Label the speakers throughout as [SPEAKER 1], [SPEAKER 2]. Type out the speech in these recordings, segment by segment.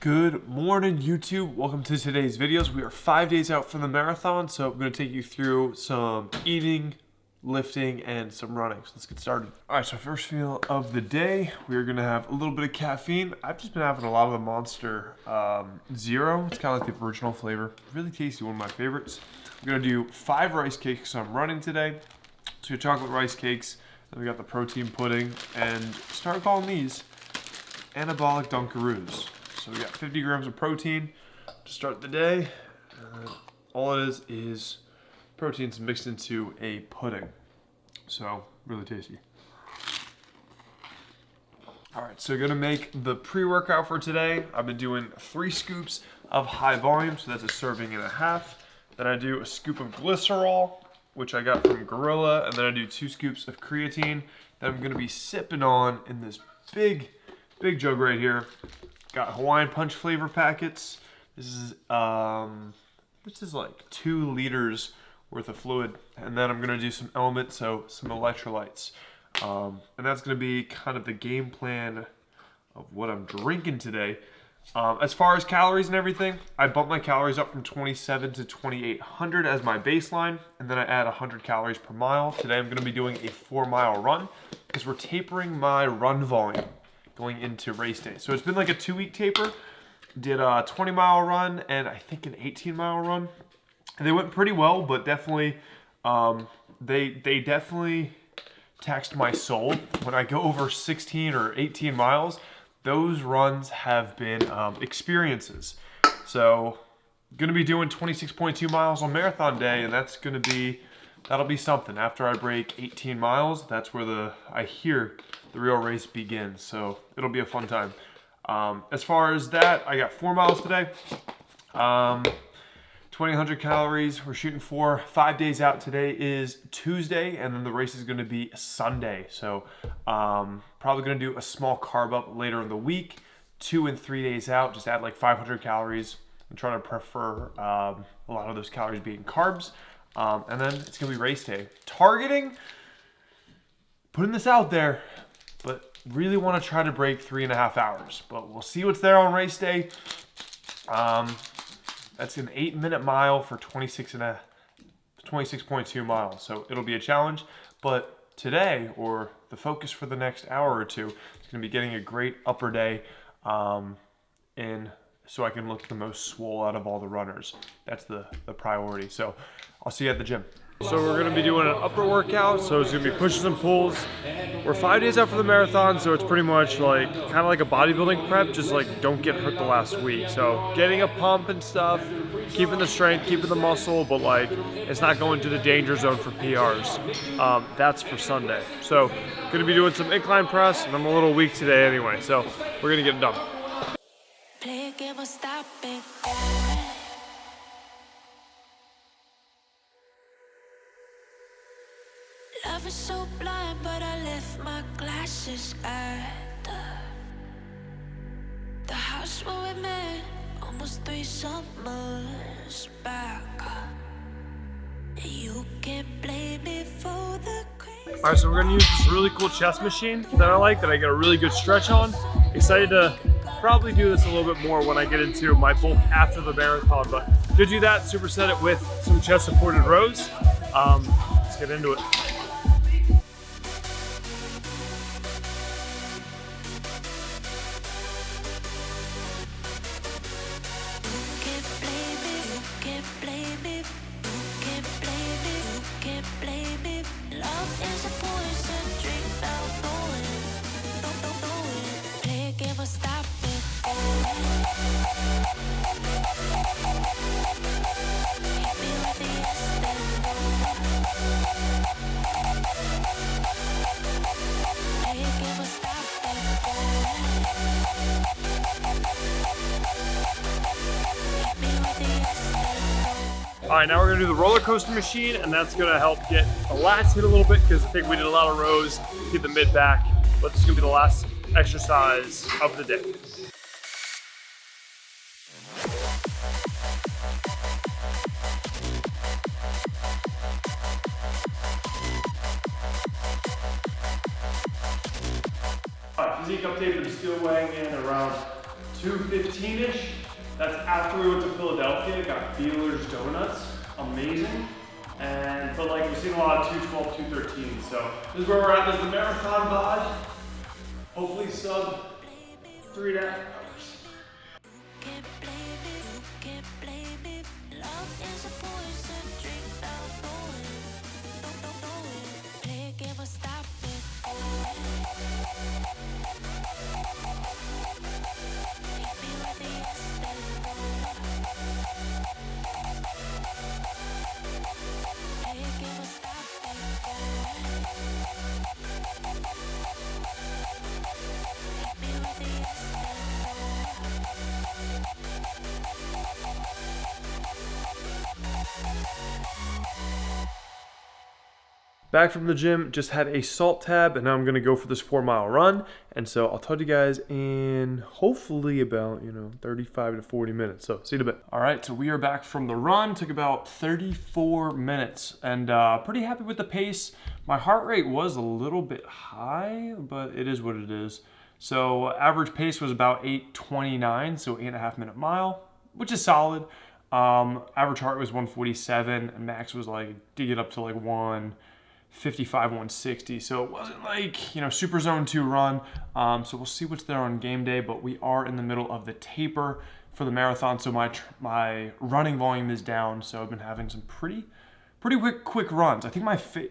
[SPEAKER 1] Good morning, YouTube. Welcome to today's videos. We are 5 days out from the marathon, so I'm going to take you through some eating, lifting, and some running. So let's get started. All right, so first meal of the day, we're going to have a little bit of caffeine. I've just been having a lot of the Monster Zero. It's kind of like the original flavor. Really tasty, one of my favorites. I'm going to do 5 rice cakes, so I'm running today. So your chocolate rice cakes, then we got the protein pudding, and start calling these anabolic Dunkaroos. So we got 50 grams of protein to start the day. All it is proteins mixed into a pudding. So really tasty. All right, so gonna make the pre-workout for today. I've been doing 3 scoops of high volume, so that's a serving and a half. Then I do a scoop of glycerol, which I got from Gorilla, and then I do 2 scoops of creatine that I'm gonna be sipping on in this big jug right here. Got Hawaiian Punch flavor packets. This is like 2 liters worth of fluid. And then I'm gonna do some Element, so some electrolytes. And that's gonna be kind of the game plan of what I'm drinking today. As far as calories and everything, I bumped my calories up from 27 to 2,800 as my baseline, and then I add 100 calories per mile. Today I'm gonna be doing a 4-mile run because we're tapering my run volume going into race day. So it's been like a 2-week taper. Did a 20-mile run and I think an 18-mile run. And they went pretty well, but definitely, they definitely taxed my soul. When I go over 16 or 18 miles, those runs have been experiences. So gonna be doing 26.2 miles on marathon day, and that'll be something. After I break 18 miles, that's where I hear the real race begins. So it'll be a fun time. As far as that, I got 4 miles today. 2,800 calories. We're shooting for 5 days out. Today is Tuesday, and then the race is going to be Sunday. So probably going to do a small carb up later in the week. 2 and 3 days out, just add like 500 calories. I'm trying to prefer a lot of those calories being carbs. And then it's going to be race day. Targeting, putting this out there, but really want to try to break 3.5 hours. But we'll see what's there on race day. That's an 8-minute mile for 26.2 miles. So it'll be a challenge. But today, or the focus for the next hour or two, is going to be getting a great upper day so I can look the most swole out of all the runners. That's the priority. So I'll see you at the gym. So we're gonna be doing an upper workout, so it's gonna be pushes and pulls. We're 5 days out for the marathon, so it's pretty much like kind of like a bodybuilding prep, just like don't get hurt the last week. So getting a pump and stuff, keeping the strength, keeping the muscle, but like it's not going to the danger zone for PRs. That's for Sunday. So gonna be doing some incline press, and I'm a little weak today anyway, so we're gonna get it done.
[SPEAKER 2] Play a game or stop it. Love is so blind, but I left my glasses at the house where we met almost 3 summers back. You can't blame me for the crazy.
[SPEAKER 1] All right, so we're gonna use this really cool chest machine that I like, that I get a really good stretch on. Excited to probably do this a little bit more when I get into my bulk after the marathon, but to do that, superset it with some chest supported rows. Let's get into it. All right, now we're gonna do the roller coaster machine, and that's gonna help get the lats hit a little bit because I think we did a lot of rows, keep the mid back, but this is gonna be the last exercise of the day. Physique update, I'm still weighing in around 2:15-ish. That's after we went to Philadelphia, got Beeler's Donuts, amazing. But like we've seen a lot of 2:12, 2:13. So this is where we're at. This is the marathon VOD. Hopefully sub 3.5 hours. Back from the gym, just had a salt tab, and now I'm gonna go for this 4-mile run. And so I'll talk to you guys in hopefully about 35 to 40 minutes. So see you in a bit. All right, so we are back from the run. Took about 34 minutes, and pretty happy with the pace. My heart rate was a little bit high, but it is what it is. So average pace was about 8:29, so 8.5 minute mile, which is solid. Average heart was 147, and max was like, did get up to like 155, 160. So it wasn't like, super zone 2 run. So we'll see what's there on game day, but we are in the middle of the taper for the marathon. So my running volume is down. So I've been having some pretty quick runs. I think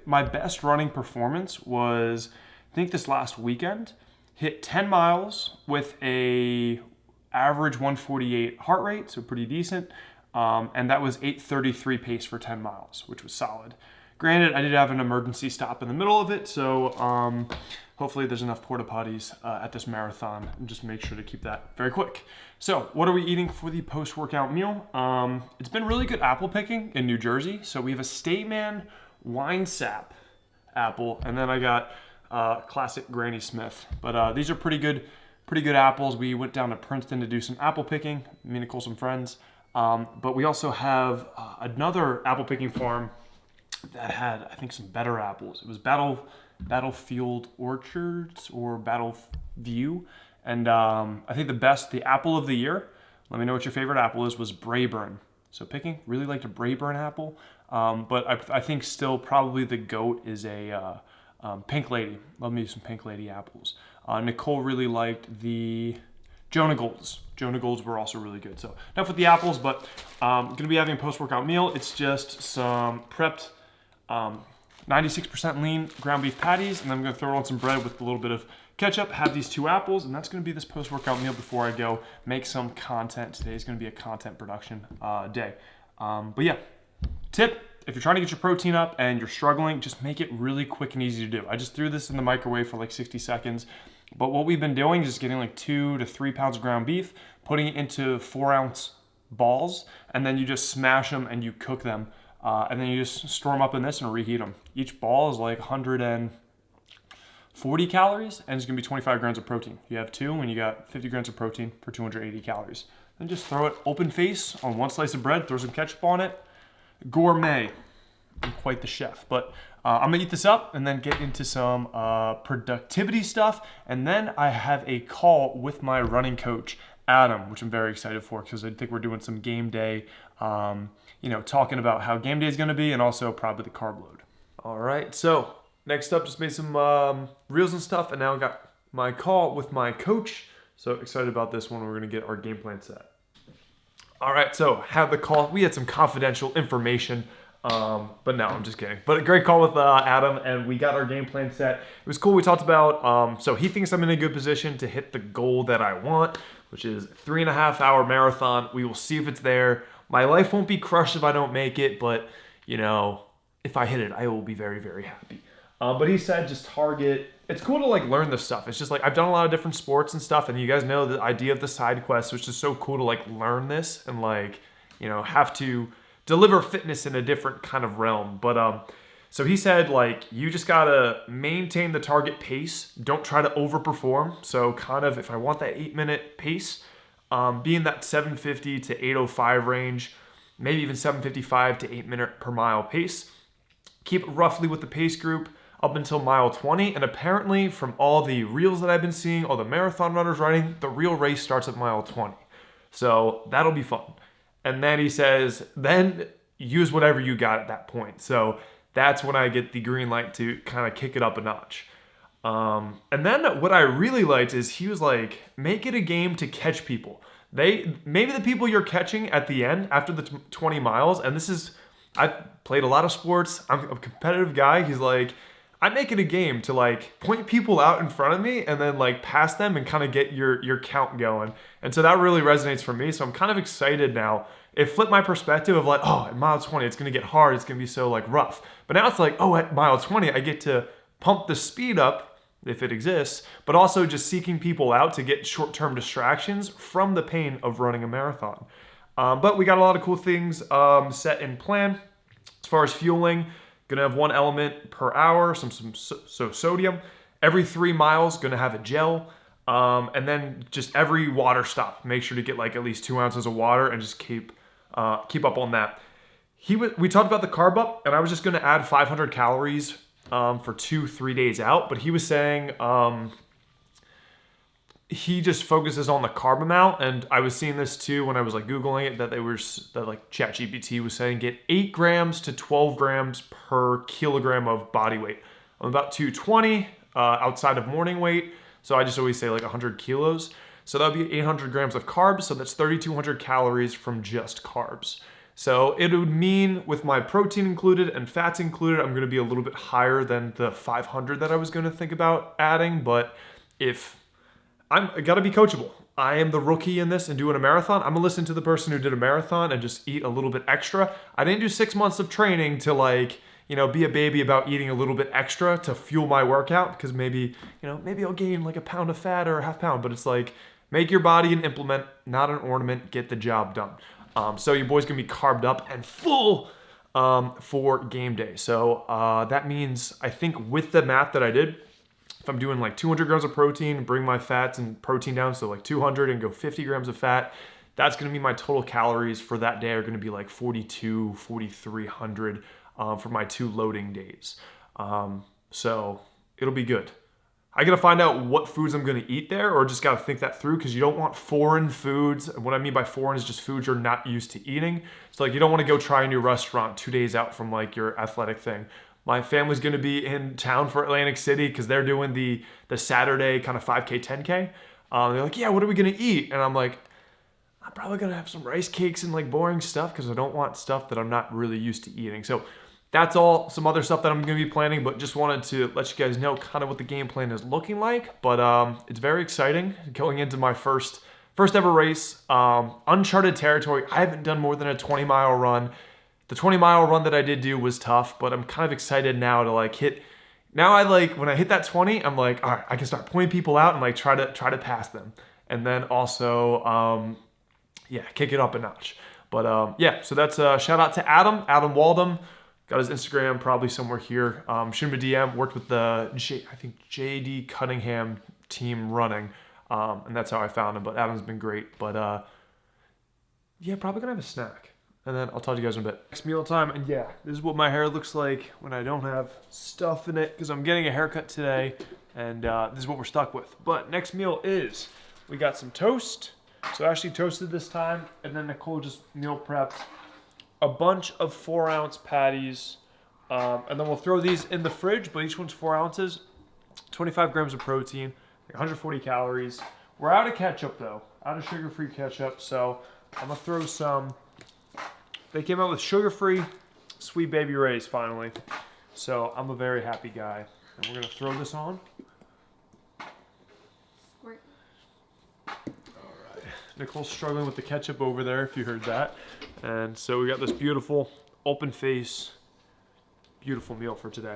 [SPEAKER 1] my best running performance was, I think this last weekend, hit 10 miles with a average 148 heart rate. So pretty decent. And that was 8:33 pace for 10 miles, which was solid. Granted, I did have an emergency stop in the middle of it, so hopefully there's enough porta potties at this marathon, and just make sure to keep that very quick. So what are we eating for the post-workout meal? It's been really good apple picking in New Jersey. So we have a Stateman Wine Sap apple, and then I got classic Granny Smith. But these are pretty good apples. We went down to Princeton to do some apple picking, me and some friends. But we also have another apple picking farm that had, I think, some better apples. It was Battlefield Orchards or Battleview. And I think the apple of the year, let me know what your favorite apple is, was Brayburn. So picking, really liked a Brayburn apple. But I think still probably the GOAT is a Pink Lady. Love me some Pink Lady apples. Nicole really liked the Jonah Golds. Jonah Golds were also really good. So enough with the apples, but I'm going to be having a post-workout meal. It's just some prepped 96% lean ground beef patties, and then I'm going to throw on some bread with a little bit of ketchup, have these 2 apples, and that's going to be this post-workout meal before I go make some content. Today is going to be a content production day. But yeah, tip, if you're trying to get your protein up and you're struggling, just make it really quick and easy to do. I just threw this in the microwave for like 60 seconds. But what we've been doing is just getting like 2 to 3 pounds of ground beef, putting it into 4-ounce balls, and then you just smash them and you cook them. And then you just store them up in this and reheat them. Each ball is like 140 calories, and it's gonna be 25 grams of protein. You have 2, and you got 50 grams of protein for 280 calories. Then just throw it open face on 1 slice of bread, throw some ketchup on it. Gourmet. I'm quite the chef. But I'm gonna eat this up and then get into some productivity stuff. And then I have a call with my running coach, Adam, which I'm very excited for because I think we're doing some game day, talking about how game day is going to be and also probably the carb load. All right, so next up, just made some reels and stuff, and now I got my call with my coach. So excited about this one. We're going to get our game plan set. All right, so had the call. We had some confidential information, but no, I'm just kidding. But a great call with Adam, and we got our game plan set. It was cool. We talked about, so he thinks I'm in a good position to hit the goal that I want, which is 3.5 hour marathon. We will see if it's there. My life won't be crushed if I don't make it, but if I hit it, I will be very, very happy. But he said just target. It's cool to learn this stuff. It's just I've done a lot of different sports and stuff, and you guys know the idea of the side quest, which is so cool to learn this and have to deliver fitness in a different kind of realm. But so he said you just gotta maintain the target pace. Don't try to overperform. So kind of if I want that 8-minute pace, be in that 750 to 805 range, maybe even 755 to 8 minute per mile pace. Keep it roughly with the pace group. up until mile 20. And apparently from all the reels that I've been seeing, all the marathon runners running, the real race starts at mile 20. So that'll be fun. And then he says, then use whatever you got at that point. So that's when I get the green light to kind of kick it up a notch. And then what I really liked is he was like, make it a game to catch people. Maybe the people you're catching at the end after the 20 miles, and this is, I've played a lot of sports, I'm a competitive guy. He's like, I make it a game to like point people out in front of me and then like pass them and kind of get your count going. And so that really resonates for me. So I'm kind of excited now. It flipped my perspective of like, oh, at mile 20, it's going to get hard. It's going to be so like rough. But now it's like, oh, at mile 20, I get to pump the speed up if it exists, but also just seeking people out to get short-term distractions from the pain of running a marathon. But we got a lot of cool things set in plan. As far as fueling, gonna have 1 element per hour, so sodium. Every 3 miles, gonna have a gel. And then just every water stop, make sure to get like at least 2 ounces of water and just keep up on that. We talked about the carb up, and I was just gonna add 500 calories for 2-3 days out, but he was saying he just focuses on the carb amount. And I was seeing this too when I was like Googling it, that like ChatGPT was saying get 8 grams to 12 grams per kilogram of body weight. I'm about 220 outside of morning weight, so I just always say like 100 kilos. So that would be 800 grams of carbs, so that's 3,200 calories from just carbs. So it would mean with my protein included and fats included, I'm gonna be a little bit higher than the 500 that I was gonna think about adding. But if I gotta be coachable. I am the rookie in this and doing a marathon. I'm gonna listen to the person who did a marathon and just eat a little bit extra. I didn't do 6 months of training to like, be a baby about eating a little bit extra to fuel my workout, because maybe I'll gain like a pound of fat or a half pound, but it's like, make your body an implement, not an ornament, get the job done. So your boy's gonna be carbed up and full for game day. So that means, I think with the math that I did, if I'm doing like 200 grams of protein, bring my fats and protein down, so like 200 and go 50 grams of fat, that's gonna be my total calories for that day are gonna be like 4,300 for my 2 loading days. So it'll be good. I gotta find out what foods I'm gonna eat there, or just gotta think that through, because you don't want foreign foods. And what I mean by foreign is just foods you're not used to eating. So like, you don't wanna go try a new restaurant 2 days out from like your athletic thing. My family's gonna be in town for Atlantic City because they're doing the Saturday kind of 5K, 10K. They're like, yeah, what are we gonna eat? And I'm like, I'm probably gonna have some rice cakes and like boring stuff, because I don't want stuff that I'm not really used to eating. So that's all some other stuff that I'm going to be planning, but just wanted to let you guys know kind of what the game plan is looking like. But it's very exciting going into my first ever race. Uncharted territory. I haven't done more than a 20-mile run. The 20-mile run that I did do was tough, but I'm kind of excited now to like hit. Now when I hit that 20, I'm like, all right, I can start pointing people out and like try to pass them, and then also kick it up a notch. But so that's a shout out to Adam Waldom. Got his Instagram probably somewhere here. Shoot him a DM. Worked with the JD Cunningham team running, and that's how I found him. But Adam's been great. But probably gonna have a snack, and then I'll talk to you guys in a bit. Next meal time, and this is what my hair looks like when I don't have stuff in it, because I'm getting a haircut today, and this is what we're stuck with. But next meal is, we got some toast. So Ashley toasted this time, and then Nicole just meal prepped a bunch of 4-ounce patties, and then we'll throw these in the fridge, but each one's 4 ounces, 25 grams of protein, 140 calories. We're out of ketchup though, out of sugar-free ketchup, so I'm gonna throw some. They came out with sugar-free Sweet Baby Ray's finally, so I'm a very happy guy. And we're gonna throw this on. Nicole's struggling with the ketchup over there, if you heard that. And so we got this beautiful, open face, beautiful meal for today.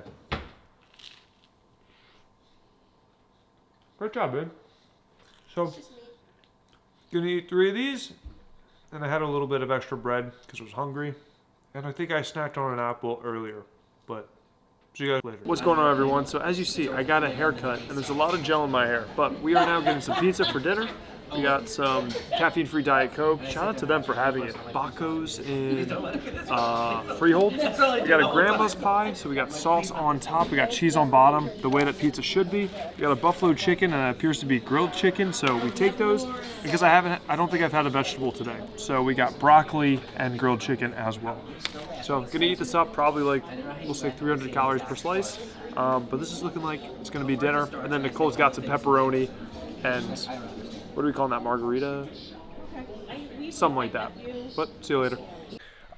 [SPEAKER 1] Great job, babe. So, gonna eat 3 of these. And I had a little bit of extra bread because I was hungry. And I think I snacked on an apple earlier. But, see you guys later. What's going on, everyone? So as you see, I got a haircut and there's a lot of gel in my hair. But we are now getting some pizza for dinner. We got some caffeine-free Diet Coke. Shout out to them for having it. Baco's in Freehold. We got a grandma's pie, so we got sauce on top. We got cheese on bottom, the way that pizza should be. We got a buffalo chicken, and it appears to be grilled chicken, so we take those because I don't think I've had a vegetable today. So we got broccoli and grilled chicken as well. So I'm gonna eat this up, probably like, we'll say 300 calories per slice. But this is looking like it's gonna be dinner. And then Nicole's got some pepperoni and what are we calling that, margarita? Something like that. But see you later.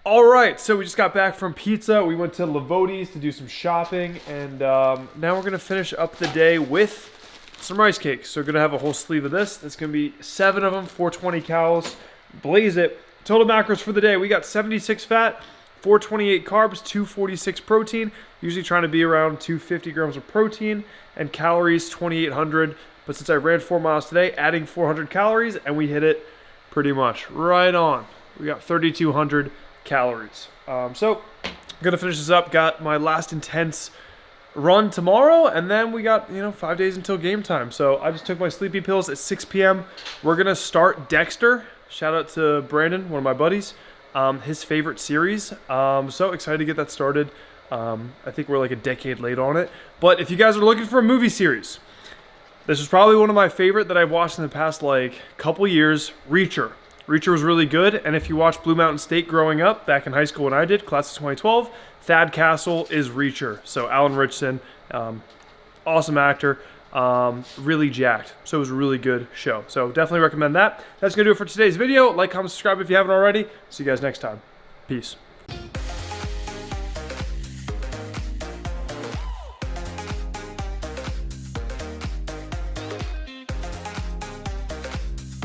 [SPEAKER 1] All right, so we just got back from pizza. We went to Lavodi's to do some shopping, and now we're gonna finish up the day with some rice cakes. So we're gonna have a whole sleeve of this. That's gonna be 7 of them, 420 calories. Blaze it. Total macros for the day, we got 76 fat, 428 carbs, 246 protein. Usually trying to be around 250 grams of protein, and calories 2,800. But since I ran 4 miles today, adding 400 calories, and we hit it pretty much right on. We got 3,200 calories. So I'm gonna finish this up. Got my last intense run tomorrow, and then we got 5 days until game time. So I just took my sleepy pills at 6 p.m. We're gonna start Dexter. Shout out to Brandon, one of my buddies. His favorite series. So excited to get that started. I think we're like a decade late on it. But if you guys are looking for a movie series, this is probably one of my favorite that I've watched in the past like couple years. Reacher. Reacher was really good. And if you watched Blue Mountain State growing up, back in high school when I did, class of 2012, Thad Castle is Reacher. So Alan Richson, awesome actor, really jacked. So it was a really good show. So definitely recommend that. That's going to do it for today's video. Like, comment, subscribe if you haven't already. See you guys next time. Peace.